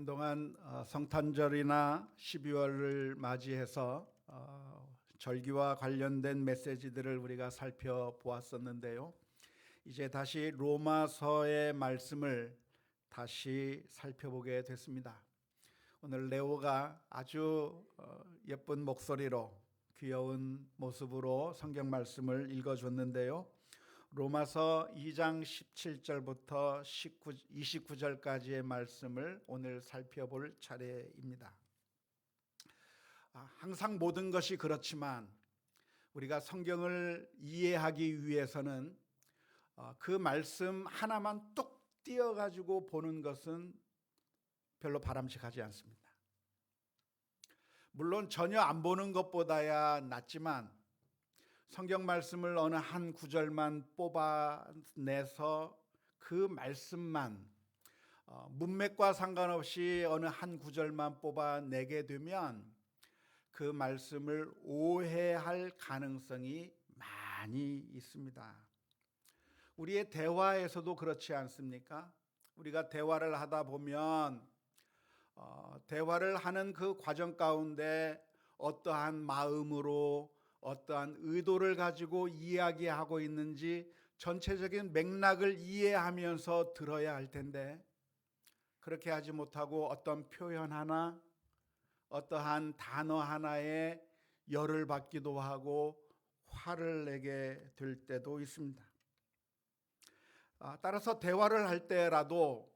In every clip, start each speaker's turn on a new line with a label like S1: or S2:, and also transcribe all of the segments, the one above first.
S1: 한동안 성탄절이나 12월을 맞이해서 절기와 관련된 메시지들을 우리가 살펴보았었는데요. 이제 다시 로마서의 말씀을 다시 살펴보게 됐습니다. 오늘 레오가 아주 예쁜 목소리로 귀여운 모습으로 성경 말씀을 읽어줬는데요. 로마서 2장 17절부터 29절까지의 말씀을 오늘 살펴볼 차례입니다. 항상 모든 것이 그렇지만 우리가 성경을 이해하기 위해서는 그 말씀 하나만 뚝 띄어가지고 보는 것은 별로 바람직하지 않습니다. 물론 전혀 안 보는 것보다야 낫지만 성경 말씀을 어느 한 구절만 뽑아내서 그 말씀만 문맥과 상관없이 어느 한 구절만 뽑아내게 되면 그 말씀을 오해할 가능성이 많이 있습니다. 우리의 대화에서도 그렇지 않습니까? 우리가 대화를 하다 보면 대화를 하는 그 과정 가운데 어떠한 마음으로 어떠한 의도를 가지고 이야기하고 있는지 전체적인 맥락을 이해하면서 들어야 할 텐데 그렇게 하지 못하고 어떤 표현 하나, 어떠한 단어 하나에 열을 받기도 하고 화를 내게 될 때도 있습니다. 따라서 대화를 할 때라도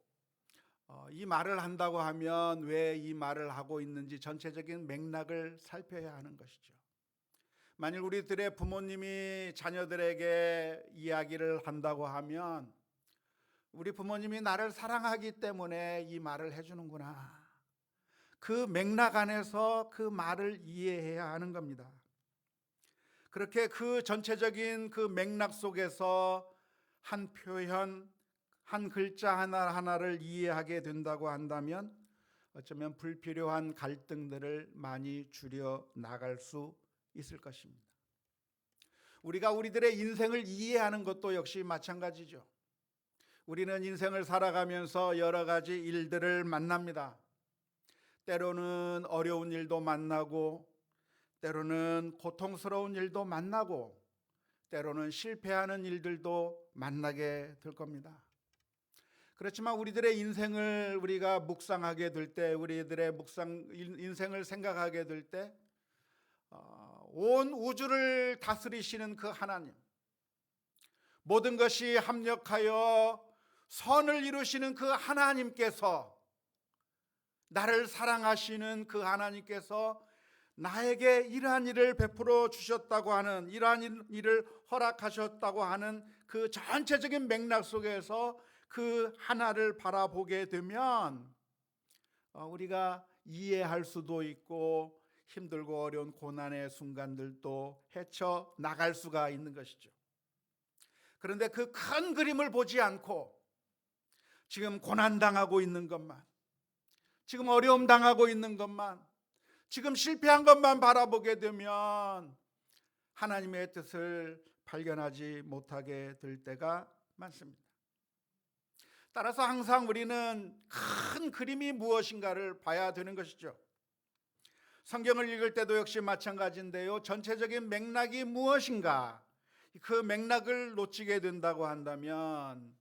S1: 이 말을 한다고 하면 왜 이 말을 하고 있는지 전체적인 맥락을 살펴야 하는 것이죠. 만일 우리들의 부모님이 자녀들에게 이야기를 한다고 하면 우리 부모님이 나를 사랑하기 때문에 이 말을 해주는구나. 그 맥락 안에서 그 말을 이해해야 하는 겁니다. 그렇게 그 전체적인 그 맥락 속에서 한 표현, 한 글자 하나하나를 이해하게 된다고 한다면 어쩌면 불필요한 갈등들을 많이 줄여 나갈 수 있을 것입니다. 우리가 우리들의 인생을 이해하는 것도 역시 마찬가지죠. 우리는 인생을 살아가면서 여러 가지 일들을 만납니다. 때로는 어려운 일도 만나고, 때로는 고통스러운 일도 만나고, 때로는 실패하는 일들도 만나게 될 겁니다. 그렇지만 우리들의 인생을 우리가 묵상하게 될 때, 우리들의 인생을 생각하게 될 때, 온 우주를 다스리시는 그 하나님, 모든 것이 합력하여 선을 이루시는 그 하나님께서, 나를 사랑하시는 그 하나님께서 나에게 이러한 일을 베풀어 주셨다고 하는, 이러한 일을 허락하셨다고 하는 그 전체적인 맥락 속에서 그 하나를 바라보게 되면 우리가 이해할 수도 있고 힘들고 어려운 고난의 순간들도 헤쳐 나갈 수가 있는 것이죠. 그런데 그 큰 그림을 보지 않고 지금 고난당하고 있는 것만, 지금 어려움 당하고 있는 것만, 지금 실패한 것만 바라보게 되면 하나님의 뜻을 발견하지 못하게 될 때가 많습니다. 따라서 항상 우리는 큰 그림이 무엇인가를 봐야 되는 것이죠. 성경을 읽을 때도 역시 마찬가지인데요. 전체적인 맥락이 무엇인가, 그 맥락을 놓치게 된다고 한다면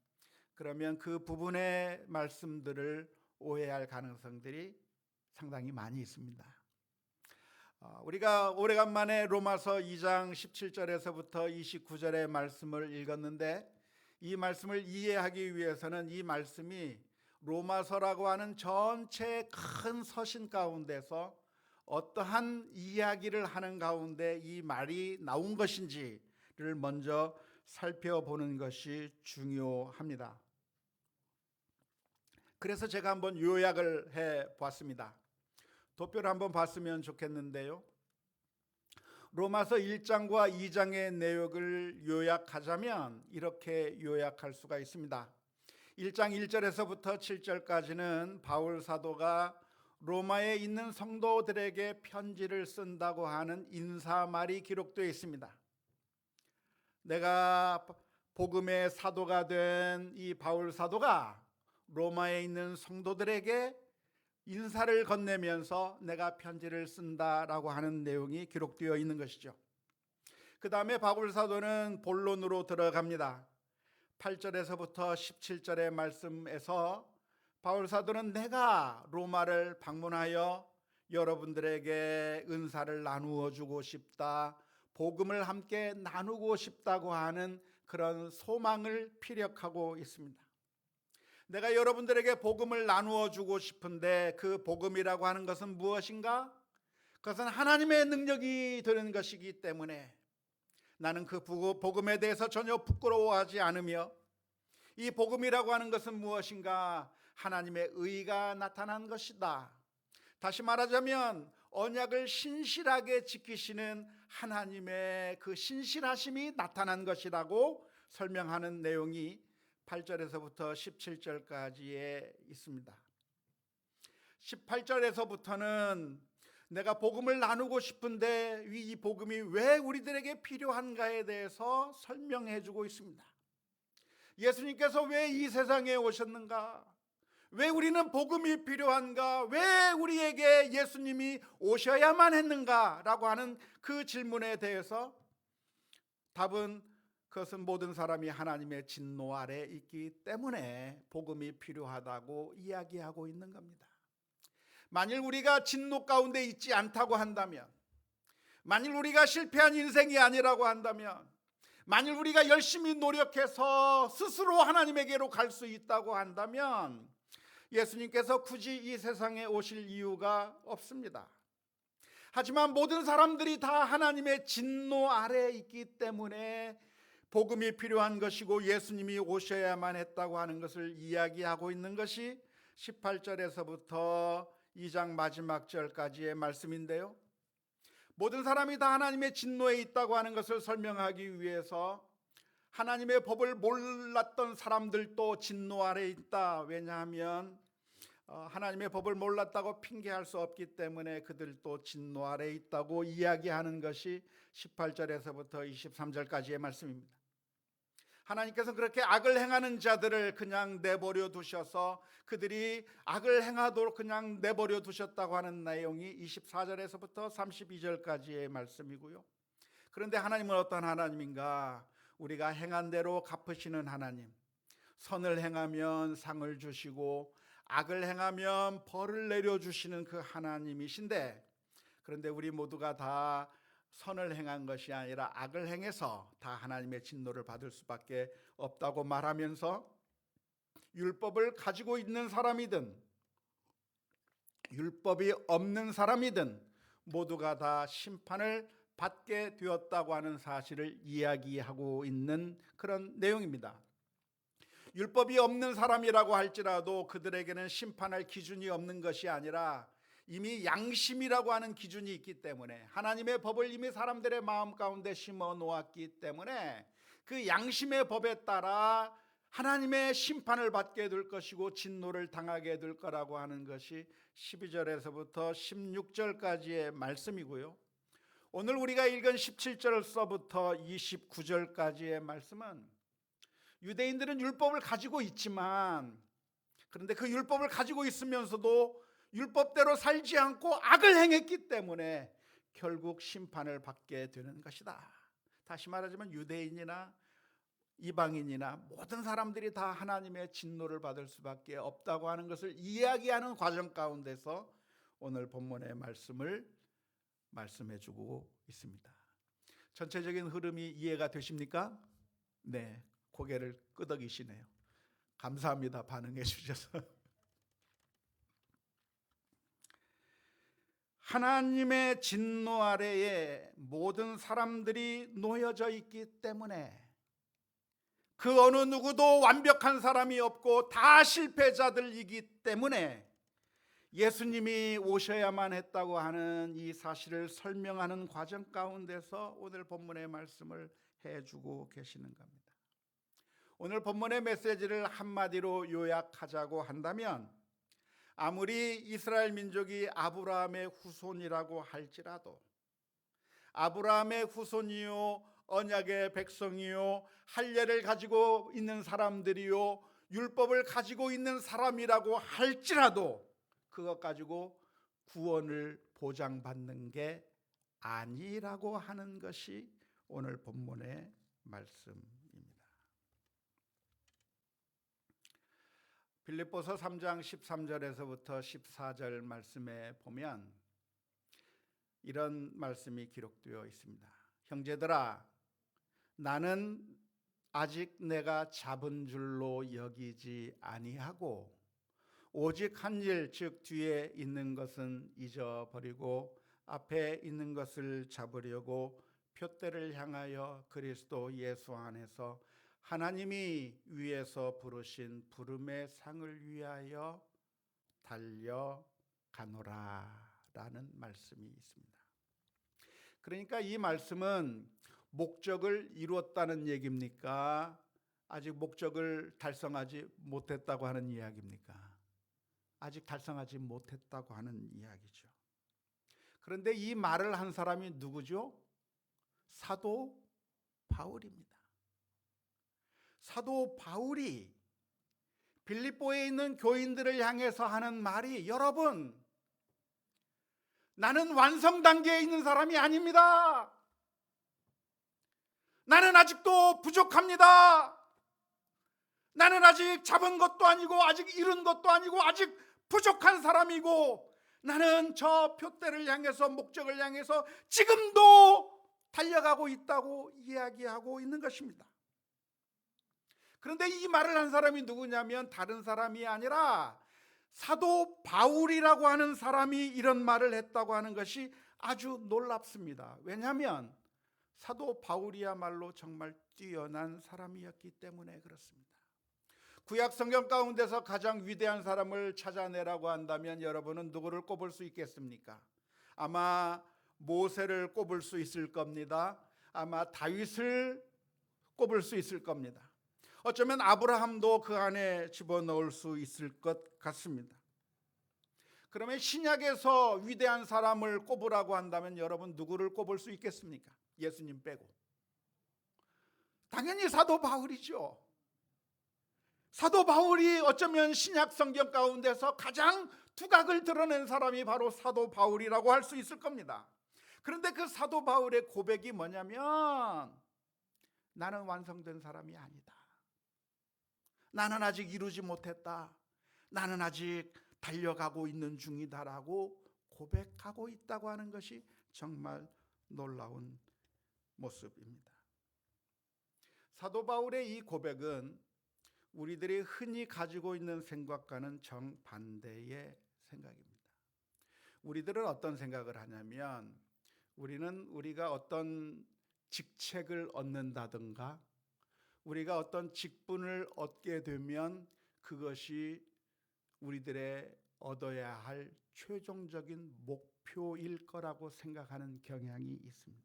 S1: 그러면 그 부분의 말씀들을 오해할 가능성들이 상당히 많이 있습니다. 우리가 오래간만에 로마서 2장 17절에서부터 29절의 말씀을 읽었는데 이 말씀을 이해하기 위해서는 이 말씀이 로마서라고 하는 전체 큰 서신 가운데서 어떠한 이야기를 하는 가운데 이 말이 나온 것인지를 먼저 살펴보는 것이 중요합니다. 그래서 제가 한번 요약을 해봤습니다. 도표를 한번 봤으면 좋겠는데요. 로마서 1장과 2장의 내용을 요약하자면 이렇게 요약할 수가 있습니다. 1장 1절에서부터 7절까지는 바울 사도가 로마에 있는 성도들에게 편지를 쓴다고 하는 인사말이 기록되어 있습니다. 내가 복음의 사도가 된 이 바울 사도가 로마에 있는 성도들에게 인사를 건네면서 내가 편지를 쓴다라고 하는 내용이 기록되어 있는 것이죠. 그 다음에 바울 사도는 본론으로 들어갑니다. 8절에서부터 17절의 말씀에서 바울 사도는 내가 로마를 방문하여 여러분들에게 은사를 나누어 주고 싶다, 복음을 함께 나누고 싶다고 하는 그런 소망을 피력하고 있습니다. 내가 여러분들에게 복음을 나누어 주고 싶은데 그 복음이라고 하는 것은 무엇인가? 그것은 하나님의 능력이 되는 것이기 때문에 나는 그 복음에 대해서 전혀 부끄러워하지 않으며, 이 복음이라고 하는 것은 무엇인가? 하나님의 의가 나타난 것이다. 다시 말하자면 언약을 신실하게 지키시는 하나님의 그 신실하심이 나타난 것이라고 설명하는 내용이 8절에서부터 17절까지에 있습니다. 18절에서부터는 내가 복음을 나누고 싶은데 이 복음이 왜 우리들에게 필요한가에 대해서 설명해 주고 있습니다. 예수님께서 왜 이 세상에 오셨는가? 왜 우리는 복음이 필요한가? 왜 우리에게 예수님이 오셔야만 했는가? 라고 하는 그 질문에 대해서 답은 그것은 모든 사람이 하나님의 진노 아래 있기 때문에 복음이 필요하다고 이야기하고 있는 겁니다. 만일 우리가 진노 가운데 있지 않다고 한다면, 만일 우리가 실패한 인생이 아니라고 한다면, 만일 우리가 열심히 노력해서 스스로 하나님에게로 갈 수 있다고 한다면 예수님께서 굳이 이 세상에 오실 이유가 없습니다. 하지만 모든 사람들이 다 하나님의 진노 아래에 있기 때문에 복음이 필요한 것이고 예수님이 오셔야만 했다고 하는 것을 이야기하고 있는 것이 18절에서부터 2장 마지막 절까지의 말씀인데요. 모든 사람이 다 하나님의 진노에 있다고 하는 것을 설명하기 위해서 하나님의 법을 몰랐던 사람들도 진노 아래에 있다. 왜냐하면 하나님의 법을 몰랐다고 핑계할 수 없기 때문에 그들도 진노 아래에 있다고 이야기하는 것이 18절에서부터 23절까지의 말씀입니다. 하나님께서는 그렇게 악을 행하는 자들을 그냥 내버려 두셔서 그들이 악을 행하도록 그냥 내버려 두셨다고 하는 내용이 24절에서부터 32절까지의 말씀이고요. 그런데 하나님은 어떤 하나님인가? 우리가 행한 대로 갚으시는 하나님, 선을 행하면 상을 주시고 악을 행하면 벌을 내려주시는 그 하나님이신데, 그런데 우리 모두가 다 선을 행한 것이 아니라 악을 행해서 다 하나님의 진노를 받을 수밖에 없다고 말하면서 율법을 가지고 있는 사람이든 율법이 없는 사람이든 모두가 다 심판을 받게 되었다고 하는 사실을 이야기하고 있는 그런 내용입니다. 율법이 없는 사람이라고 할지라도 그들에게는 심판할 기준이 없는 것이 아니라 이미 양심이라고 하는 기준이 있기 때문에, 하나님의 법을 이미 사람들의 마음 가운데 심어 놓았기 때문에 그 양심의 법에 따라 하나님의 심판을 받게 될 것이고 진노를 당하게 될 거라고 하는 것이 12절에서부터 16절까지의 말씀이고요. 오늘 우리가 읽은 17절서부터 29절까지의 말씀은 유대인들은 율법을 가지고 있지만, 그런데 그 율법을 가지고 있으면서도 율법대로 살지 않고 악을 행했기 때문에 결국 심판을 받게 되는 것이다. 다시 말하자면 유대인이나 이방인이나 모든 사람들이 다 하나님의 진노를 받을 수밖에 없다고 하는 것을 이야기하는 과정 가운데서 오늘 본문의 말씀을 말씀해 주고 있습니다. 전체적인 흐름이 이해가 되십니까? 네, 고개를 끄덕이시네요. 감사합니다. 반응해 주셔서. 하나님의 진노 아래에 모든 사람들이 놓여져 있기 때문에 그 어느 누구도 완벽한 사람이 없고 다 실패자들이기 때문에 예수님이 오셔야만 했다고 하는 이 사실을 설명하는 과정 가운데서 오늘 본문의 말씀을 해주고 계시는 겁니다. 오늘 본문의 메시지를 한마디로 요약하자고 한다면, 아무리 이스라엘 민족이 아브라함의 후손이라고 할지라도, 아브라함의 후손이요 언약의 백성이요 할례를 가지고 있는 사람들이요 율법을 가지고 있는 사람이라고 할지라도 그것 가지고 구원을 보장받는 게 아니라고 하는 것이 오늘 본문의 말씀입니다. 빌립보서 3장 13절에서부터 14절 말씀에 보면 이런 말씀이 기록되어 있습니다. 형제들아, 나는 아직 내가 잡은 줄로 여기지 아니하고 오직 한 일, 즉 뒤에 있는 것은 잊어버리고 앞에 있는 것을 잡으려고 표대를 향하여 그리스도 예수 안에서 하나님이 위에서 부르신 부름의 상을 위하여 달려가노라 라는 말씀이 있습니다. 그러니까 이 말씀은 목적을 이루었다는 얘기입니까? 아직 목적을 달성하지 못했다고 하는 이야기입니까? 아직 달성하지 못했다고 하는 이야기죠. 그런데 이 말을 한 사람이 누구죠? 사도 바울입니다. 사도 바울이 빌립보에 있는 교인들을 향해서 하는 말이, 여러분, 나는 완성 단계에 있는 사람이 아닙니다. 나는 아직도 부족합니다. 나는 아직 잡은 것도 아니고 아직 이룬 것도 아니고 아직 부족한 사람이고, 나는 저 표대를 향해서, 목적을 향해서 지금도 달려가고 있다고 이야기하고 있는 것입니다. 그런데 이 말을 한 사람이 누구냐면 다른 사람이 아니라 사도 바울이라고 하는 사람이 이런 말을 했다고 하는 것이 아주 놀랍습니다. 왜냐하면 사도 바울이야말로 정말 뛰어난 사람이었기 때문에 그렇습니다. 구약 성경 가운데서 가장 위대한 사람을 찾아내라고 한다면 여러분은 누구를 꼽을 수 있겠습니까? 아마 모세를 꼽을 수 있을 겁니다. 아마 다윗을 꼽을 수 있을 겁니다. 어쩌면 아브라함도 그 안에 집어넣을 수 있을 것 같습니다. 그러면 신약에서 위대한 사람을 꼽으라고 한다면 여러분 누구를 꼽을 수 있겠습니까? 예수님 빼고. 당연히 사도 바울이죠. 사도 바울이 어쩌면 신약 성경 가운데서 가장 두각을 드러낸 사람이 바로 사도 바울이라고 할 수 있을 겁니다. 그런데 그 사도 바울의 고백이 뭐냐면, 나는 완성된 사람이 아니다. 나는 아직 이루지 못했다. 나는 아직 달려가고 있는 중이다라고 고백하고 있다고 하는 것이 정말 놀라운 모습입니다. 사도 바울의 이 고백은 우리들이 흔히 가지고 있는 생각과는 정반대의 생각입니다. 우리들은 어떤 생각을 하냐면, 우리가 어떤 직책을 얻는다든가 우리가 어떤 직분을 얻게 되면 그것이 우리들의 얻어야 할 최종적인 목표일 거라고 생각하는 경향이 있습니다.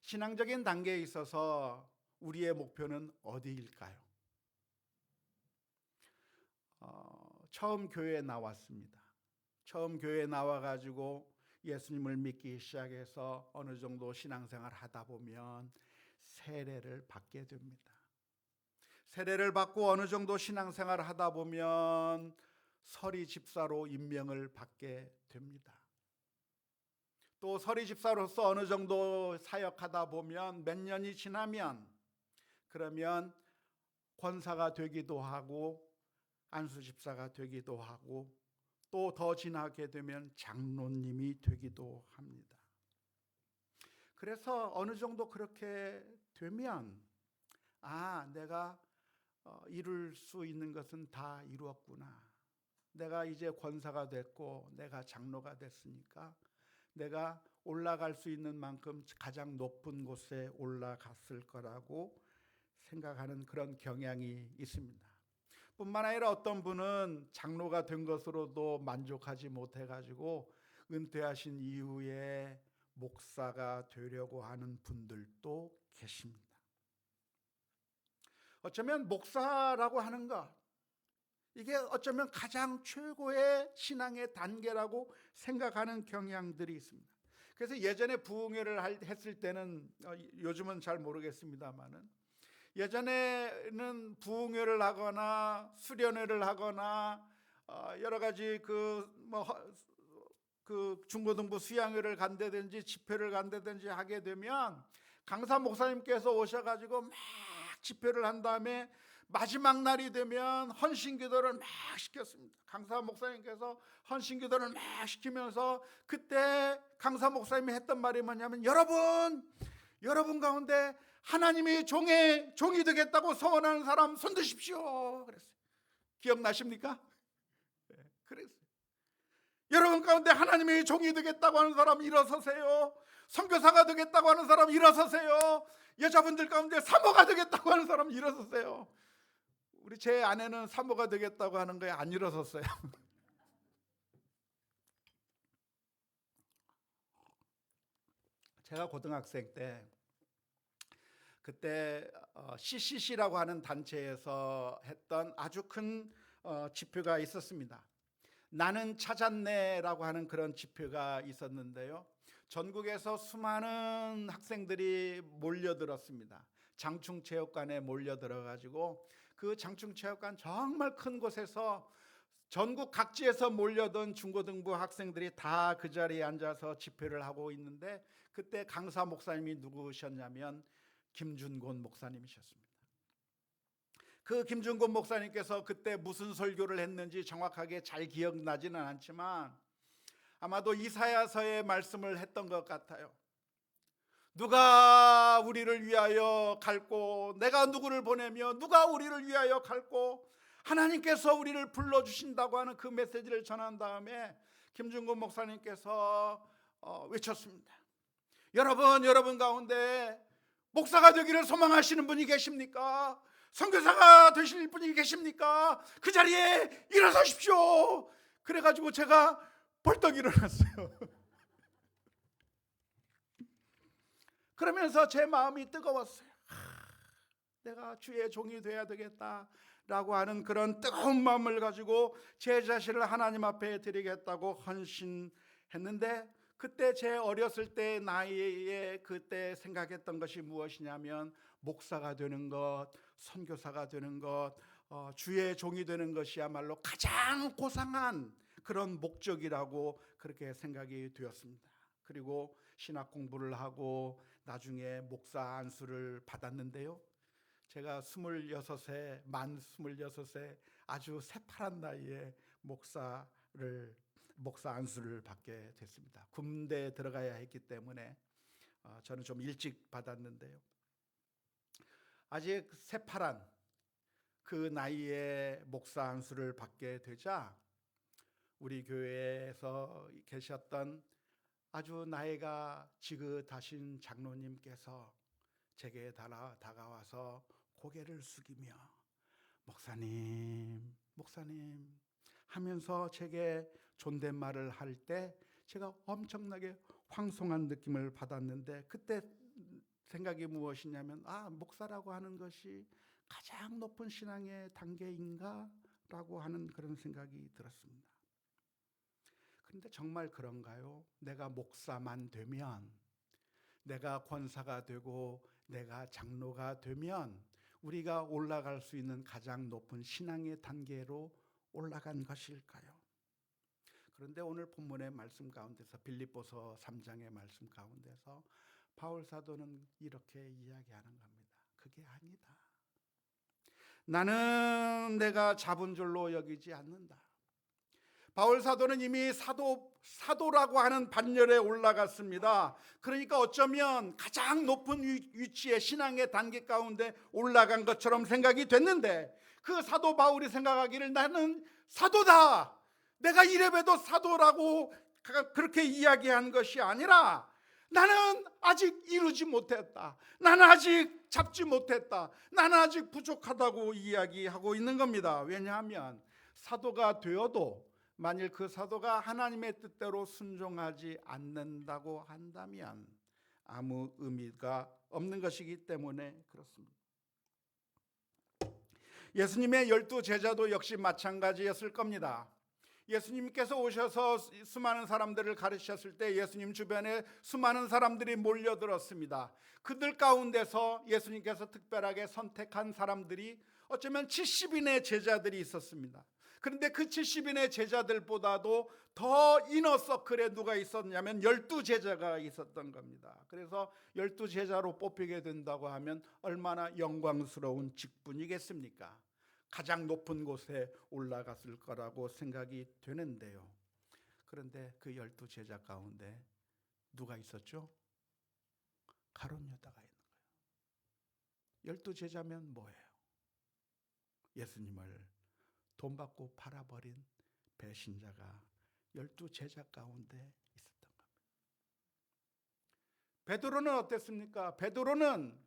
S1: 신앙적인 단계에 있어서 우리의 목표는 어디일까요? 처음 교회에 나왔습니다. 처음 교회에 나와가지고 예수님을 믿기 시작해서 어느 정도 신앙생활 하다 보면 세례를 받게 됩니다. 세례를 받고 어느 정도 신앙생활을 하다 보면 서리 집사로 임명을 받게 됩니다. 또 서리 집사로서 어느 정도 사역하다 보면 몇 년이 지나면 그러면 권사가 되기도 하고 안수 집사가 되기도 하고 또 더 지나게 되면 장로님이 되기도 합니다. 그래서 어느 정도 그렇게 되면 내가 이룰 수 있는 것은 다 이루었구나. 내가 이제 권사가 됐고 내가 장로가 됐으니까 내가 올라갈 수 있는 만큼 가장 높은 곳에 올라갔을 거라고 생각하는 그런 경향이 있습니다. 뿐만 아니라 어떤 분은 장로가 된 것으로도 만족하지 못해가지고 은퇴하신 이후에 목사가 되려고 하는 분들도 계십니다. 어쩌면 목사라고 하는 것, 이게 어쩌면 가장 최고의 신앙의 단계라고 생각하는 경향들이 있습니다. 그래서 예전에 부흥회를 했을 때는, 요즘은 잘 모르겠습니다만은, 예전에는 부흥회를 하거나 수련회를 하거나 여러 가지 그 중고등부 수양회를 간다든지 집회를 간다든지 하게 되면 강사 목사님께서 오셔가지고 막 집회를 한 다음에 마지막 날이 되면 헌신기도를 막 시켰습니다. 강사 목사님께서 헌신기도를 막 시키면서 그때 강사 목사님이 했던 말이 뭐냐면, 여러분 가운데 하나님이 종이 되겠다고 소원하는 사람 손 드십시오 그랬어요. 기억나십니까? 네, 그랬어요. 여러분 가운데 하나님이 종이 되겠다고 하는 사람 일어서세요. 선교사가 되겠다고 하는 사람 일어서세요. 여자분들 가운데 사모가 되겠다고 하는 사람 일어서세요. 우리 제 아내는 사모가 되겠다고 하는 거에 안 일어섰어요. 제가 고등학생 때 그때 CCC라고 하는 단체에서 했던 아주 큰 집회가 있었습니다. 나는 찾았네라고 하는 그런 집회가 있었는데요, 전국에서 수많은 학생들이 몰려들었습니다. 장충체육관에 몰려들어가지고 그 장충체육관 정말 큰 곳에서 전국 각지에서 몰려든 중고등부 학생들이 다 그 자리에 앉아서 집회를 하고 있는데, 그때 강사 목사님이 누구셨냐면 김준곤 목사님이셨습니다. 그 김준곤 목사님께서 그때 무슨 설교를 했는지 정확하게 잘 기억나지는 않지만 아마도 이사야서의 말씀을 했던 것 같아요. 누가 우리를 위하여 갈고, 내가 누구를 보내며 누가 우리를 위하여 갈고, 하나님께서 우리를 불러주신다고 하는 그 메시지를 전한 다음에 김준곤 목사님께서 외쳤습니다. 여러분 가운데 목사가 되기를 소망하시는 분이 계십니까? 선교사가 되실 분이 계십니까? 그 자리에 일어서십시오. 그래가지고 제가 벌떡 일어났어요. 그러면서 제 마음이 뜨거웠어요. 내가 주의 종이 돼야 되겠다라고 하는 그런 뜨거운 마음을 가지고 제 자신을 하나님 앞에 드리겠다고 헌신했는데, 그때 제 어렸을 때 나이에 그때 생각했던 것이 무엇이냐면, 목사가 되는 것, 선교사가 되는 것, 주의 종이 되는 것이야말로 가장 고상한 그런 목적이라고 그렇게 생각이 되었습니다. 그리고 신학 공부를 하고 나중에 목사 안수를 받았는데요, 제가 만 26세 아주 새파란 나이에 목사 안수를 받게 됐습니다. 군대에 들어가야 했기 때문에 저는 좀 일찍 받았는데요, 아직 새파란 그 나이에 목사 안수를 받게 되자 우리 교회에서 계셨던 아주 나이가 지긋하신 장로님께서 제게 다가와서 고개를 숙이며 목사님 하면서 제게 존댓말을 할 때 제가 엄청나게 황송한 느낌을 받았는데, 그때 생각이 무엇이냐면, 목사라고 하는 것이 가장 높은 신앙의 단계인가? 라고 하는 그런 생각이 들었습니다. 그런데 정말 그런가요? 내가 목사만 되면, 내가 권사가 되고 내가 장로가 되면 우리가 올라갈 수 있는 가장 높은 신앙의 단계로 올라간 것일까요? 그런데 오늘 본문의 말씀 가운데서, 빌립보서 3장의 말씀 가운데서 바울 사도는 이렇게 이야기하는 겁니다. 그게 아니다. 나는 내가 잡은 줄로 여기지 않는다. 바울 사도는 이미 사도라고 하는 반열에 올라갔습니다. 그러니까 어쩌면 가장 높은 위치에 신앙의 단계 가운데 올라간 것처럼 생각이 됐는데, 그 사도 바울이 생각하기를 나는 사도다, 내가 이래봬도 사도라고 그렇게 이야기한 것이 아니라, 나는 아직 이루지 못했다, 나는 아직 잡지 못했다, 나는 아직 부족하다고 이야기하고 있는 겁니다. 왜냐하면 사도가 되어도 만일 그 사도가 하나님의 뜻대로 순종하지 않는다고 한다면 아무 의미가 없는 것이기 때문에 그렇습니다. 예수님의 12제자도 역시 마찬가지였을 겁니다. 예수님께서 오셔서 수많은 사람들을 가르치셨을 때 예수님 주변에 수많은 사람들이 몰려들었습니다. 그들 가운데서 예수님께서 특별하게 선택한 사람들이 어쩌면 70인의 제자들이 있었습니다. 그런데 그 70인의 제자들보다도 더 이너서클에 누가 있었냐면 12제자가 있었던 겁니다. 그래서 12제자로 뽑히게 된다고 하면 얼마나 영광스러운 직분이겠습니까? 가장 높은 곳에 올라갔을 거라고 생각이 되는데요. 그런데 그 12제자 가운데 누가 있었죠? 가룟 유다가 있는 거예요. 12제자면 뭐예요? 예수님을 돈 받고 팔아버린 배신자가 12제자 가운데 있었던 겁니다. 베드로는 어땠습니까? 베드로는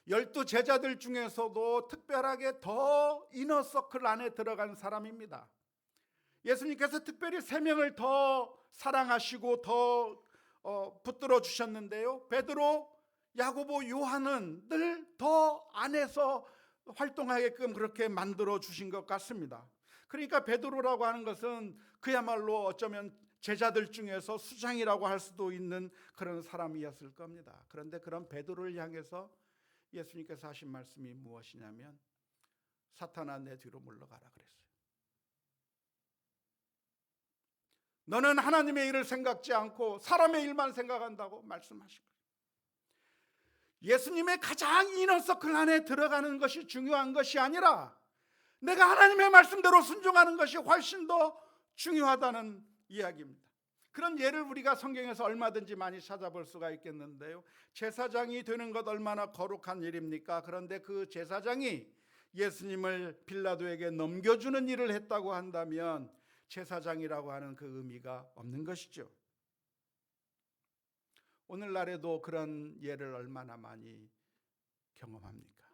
S1: 12제자들 중에서도 특별하게 더 이너서클 안에 들어간 사람입니다. 예수님께서 특별히 3명을 더 사랑하시고 더 붙들어 주셨는데요. 베드로, 야고보, 요한은 늘 더 안에서 활동하게끔 그렇게 만들어 주신 것 같습니다. 그러니까 베드로라고 하는 것은 그야말로 어쩌면 제자들 중에서 수장이라고 할 수도 있는 그런 사람이었을 겁니다. 그런데 그런 베드로를 향해서 예수님께서 하신 말씀이 무엇이냐면 사탄아 내 뒤로 물러가라 그랬어요. 너는 하나님의 일을 생각지 않고 사람의 일만 생각한다고 말씀하신 거예요. 예수님의 가장 이너서클 안에 들어가는 것이 중요한 것이 아니라 내가 하나님의 말씀대로 순종하는 것이 훨씬 더 중요하다는 이야기입니다. 그런 예를 우리가 성경에서 얼마든지 많이 찾아볼 수가 있겠는데요. 제사장이 되는 것 얼마나 거룩한 일입니까? 그런데 그 제사장이 예수님을 빌라도에게 넘겨주는 일을 했다고 한다면 제사장이라고 하는 그 의미가 없는 것이죠. 오늘날에도 그런 예를 얼마나 많이 경험합니까?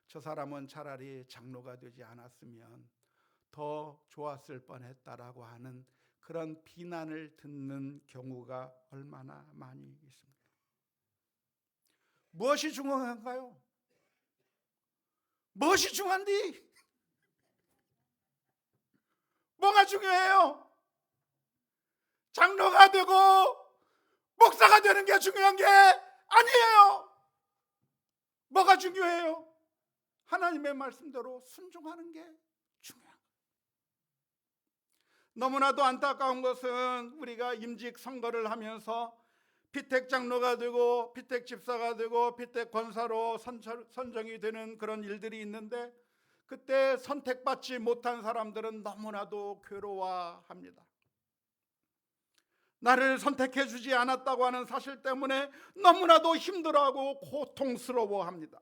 S1: 저 사람은 차라리 장로가 되지 않았으면 더 좋았을 뻔했다라고 하는 그런 비난을 듣는 경우가 얼마나 많이 있습니까? 무엇이 중요한가요? 무엇이 중요한디? 뭐가 중요해요? 장로가 되고 목사가 되는 게 중요한 게 아니에요. 뭐가 중요해요? 하나님의 말씀대로 순종하는 게 중요한 거예요. 너무나도 안타까운 것은 우리가 임직 선거를 하면서 피택 장로가 되고 피택 집사가 되고 피택 권사로 선정이 되는 그런 일들이 있는데 그때 선택받지 못한 사람들은 너무나도 괴로워합니다. 나를 선택해 주지 않았다고 하는 사실 때문에 너무나도 힘들어하고 고통스러워합니다.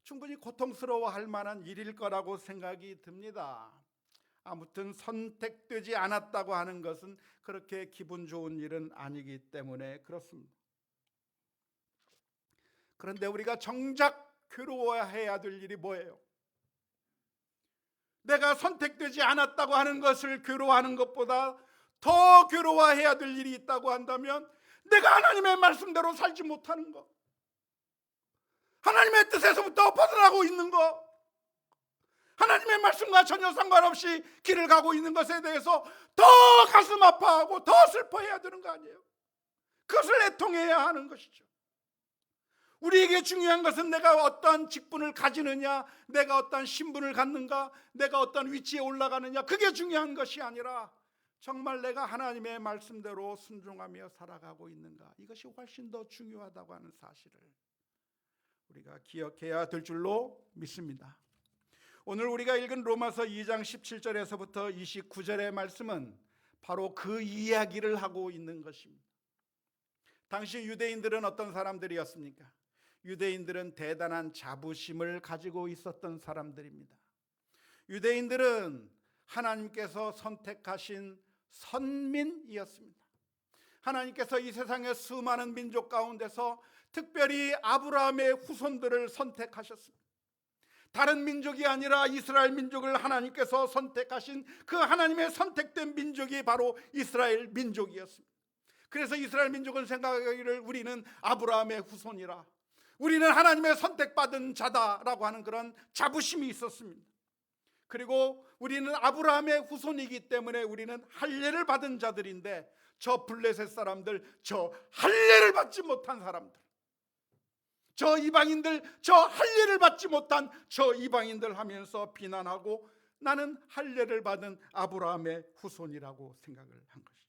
S1: 충분히 고통스러워할 만한 일일 거라고 생각이 듭니다. 아무튼 선택되지 않았다고 하는 것은 그렇게 기분 좋은 일은 아니기 때문에 그렇습니다. 그런데 우리가 정작 괴로워해야 될 일이 뭐예요? 내가 선택되지 않았다고 하는 것을 괴로워하는 것보다 더 괴로워해야 될 일이 있다고 한다면 내가 하나님의 말씀대로 살지 못하는 것, 하나님의 뜻에서부터 벗어나고 있는 것, 하나님의 말씀과 전혀 상관없이 길을 가고 있는 것에 대해서 더 가슴 아파하고 더 슬퍼해야 되는 거 아니에요? 그것을 애통해야 하는 것이죠. 우리에게 중요한 것은 내가 어떠한 직분을 가지느냐, 내가 어떠한 신분을 갖는가, 내가 어떠한 위치에 올라가느냐, 그게 중요한 것이 아니라 정말 내가 하나님의 말씀대로 순종하며 살아가고 있는가, 이것이 훨씬 더 중요하다고 하는 사실을 우리가 기억해야 될 줄로 믿습니다. 오늘 우리가 읽은 로마서 2장 17절에서부터 29절의 말씀은 바로 그 이야기를 하고 있는 것입니다. 당시 유대인들은 어떤 사람들이었습니까? 유대인들은 대단한 자부심을 가지고 있었던 사람들입니다. 유대인들은 하나님께서 선택하신 선민이었습니다. 하나님께서 이 세상의 수많은 민족 가운데서 특별히 아브라함의 후손들을 선택하셨습니다. 다른 민족이 아니라 이스라엘 민족을 하나님께서 선택하신 그 하나님의 선택된 민족이 바로 이스라엘 민족이었습니다. 그래서 이스라엘 민족은 생각하기를 우리는 아브라함의 후손이라, 우리는 하나님의 선택받은 자다라고 하는 그런 자부심이 있었습니다. 그리고 우리는 아브라함의 후손이기 때문에 우리는 할례를 받은 자들인데 저 블레셋 사람들, 저 할례를 받지 못한 사람들, 저 이방인들, 저 할례를 받지 못한 저 이방인들 하면서 비난하고 나는 할례를 받은 아브라함의 후손이라고 생각을 한 것이죠.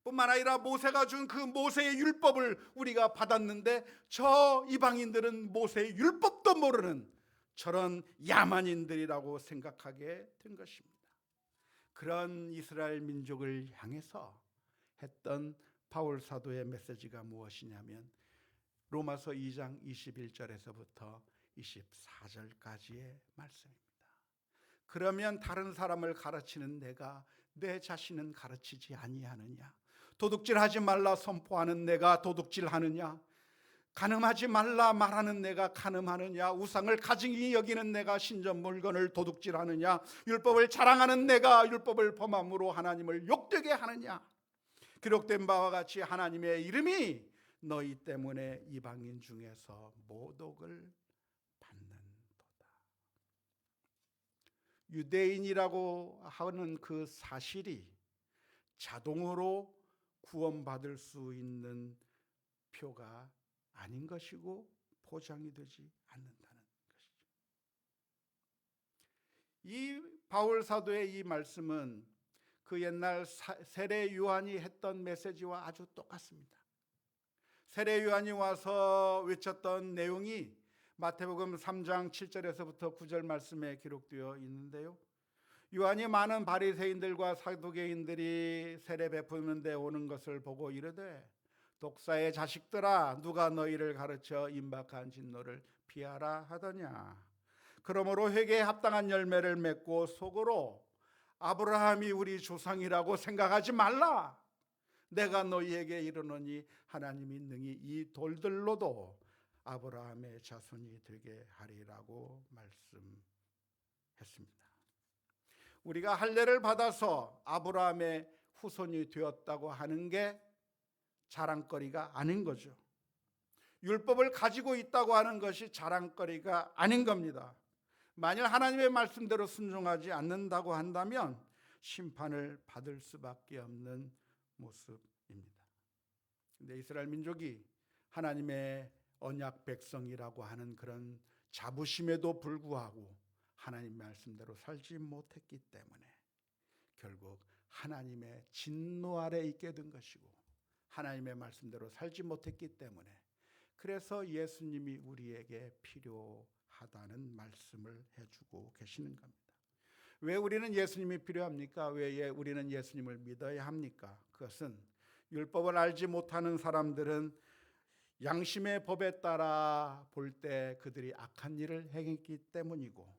S1: 뿐만 아니라 모세가 준 그 모세의 율법을 우리가 받았는데 저 이방인들은 모세의 율법도 모르는 저런 야만인들이라고 생각하게 된 것입니다. 그런 이스라엘 민족을 향해서 했던 바울 사도의 메시지가 무엇이냐면 로마서 2장 21절에서부터 24절까지의 말씀입니다. 그러면 다른 사람을 가르치는 내가 내 자신은 가르치지 아니하느냐? 도둑질하지 말라 선포하는 내가 도둑질하느냐? 간음하지 말라 말하는 내가 간음하느냐? 우상을 가증히 여기는 내가 신전 물건을 도둑질하느냐? 율법을 자랑하는 내가 율법을 범함으로 하나님을 욕되게 하느냐? 기록된 바와 같이 하나님의 이름이 너희 때문에 이방인 중에서 모독을 받는도다. 유대인이라고 하는 그 사실이 자동으로 구원받을 수 있는 표가 아닌 것이고 보장이 되지 않는다는 것이죠. 이 바울 사도의 이 말씀은 그 옛날 세례 요한이 했던 메시지와 아주 똑같습니다. 세례 요한이 와서 외쳤던 내용이 마태복음 3장 7절에서부터 9절 말씀에 기록되어 있는데요. 요한이 많은 바리새인들과 사두개인들이 세례 베푸는 데 오는 것을 보고 이르되 독사의 자식들아 누가 너희를 가르쳐 임박한 진노를 피하라 하더냐. 그러므로 회개에 합당한 열매를 맺고 속으로 아브라함이 우리 조상이라고 생각하지 말라. 내가 너희에게 이르노니 하나님이 능히 이 돌들로도 아브라함의 자손이 되게 하리라고 말씀했습니다. 우리가 할례를 받아서 아브라함의 후손이 되었다고 하는 게 자랑거리가 아닌 거죠. 율법을 가지고 있다고 하는 것이 자랑거리가 아닌 겁니다. 만일 하나님의 말씀대로 순종하지 않는다고 한다면 심판을 받을 수밖에 없는 모습입니다. 근데 이스라엘 민족이 하나님의 언약 백성이라고 하는 그런 자부심에도 불구하고 하나님 말씀대로 살지 못했기 때문에 결국 하나님의 진노 아래 있게 된 것이고 하나님의 말씀대로 살지 못했기 때문에 그래서 예수님이 우리에게 필요하다는 말씀을 해주고 계시는 겁니다. 왜 우리는 예수님이 필요합니까? 왜 우리는 예수님을 믿어야 합니까? 그것은 율법을 알지 못하는 사람들은 양심의 법에 따라 볼 때 그들이 악한 일을 행했기 때문이고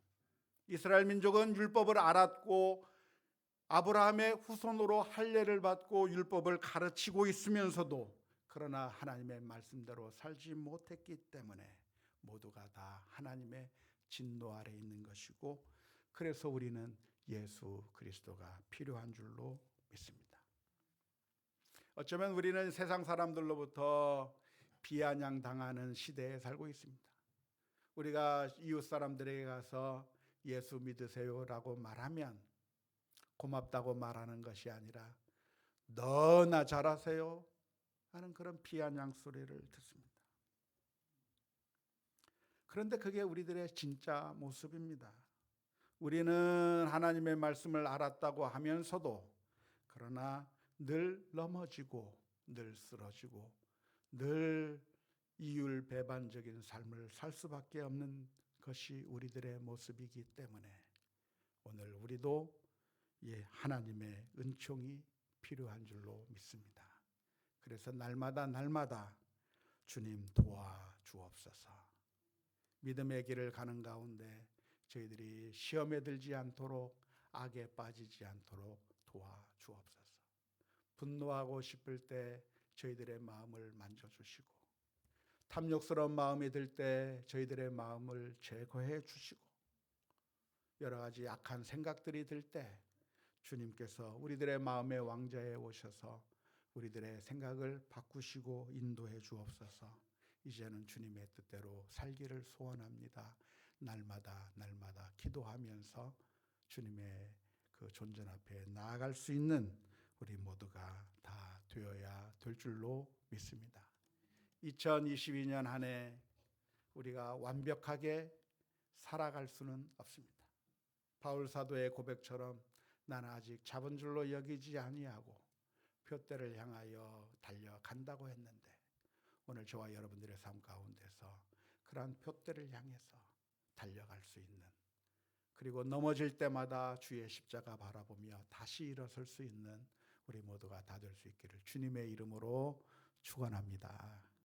S1: 이스라엘 민족은 율법을 알았고 아브라함의 후손으로 할례를 받고 율법을 가르치고 있으면서도 그러나 하나님의 말씀대로 살지 못했기 때문에 모두가 다 하나님의 진노 아래 있는 것이고 그래서 우리는 예수 그리스도가 필요한 줄로 믿습니다. 어쩌면 우리는 세상 사람들로부터 비아냥당하는 시대에 살고 있습니다. 우리가 이웃 사람들에게 가서 예수 믿으세요라고 말하면 고맙다고 말하는 것이 아니라 너나 잘하세요 하는 그런 비아냥 소리를 듣습니다. 그런데 그게 우리들의 진짜 모습입니다. 우리는 하나님의 말씀을 알았다고 하면서도 그러나 늘 넘어지고 늘 쓰러지고 늘 이율배반적인 삶을 살 수밖에 없는 것이 우리들의 모습이기 때문에 오늘 우리도 하나님의 은총이 필요한 줄로 믿습니다. 그래서 날마다 주님 도와주옵소서. 믿음의 길을 가는 가운데 저희들이 시험에 들지 않도록 악에 빠지지 않도록 도와주옵소서. 분노하고 싶을 때 저희들의 마음을 만져주시고 탐욕스러운 마음이 들 때 저희들의 마음을 제거해 주시고 여러 가지 악한 생각들이 들 때 주님께서 우리들의 마음의 왕자에 오셔서 우리들의 생각을 바꾸시고 인도해 주옵소서. 이제는 주님의 뜻대로 살기를 소원합니다. 날마다 기도하면서 주님의 그 존전 앞에 나아갈 수 있는 우리 모두가 다 되어야 될 줄로 믿습니다. 2022년 한 해 우리가 완벽하게 살아갈 수는 없습니다. 바울 사도의 고백처럼 나는 아직 잡은 줄로 여기지 아니하고 표대를 향하여 달려간다고 했는데, 오늘 저와 여러분들의 삶 가운데서 그러한 표대를 향해서 달려갈 수 있는, 그리고 넘어질 때마다 주의 십자가 바라보며 다시 일어설 수 있는 우리 모두가 다 될 수 있기를 주님의 이름으로 축원합니다.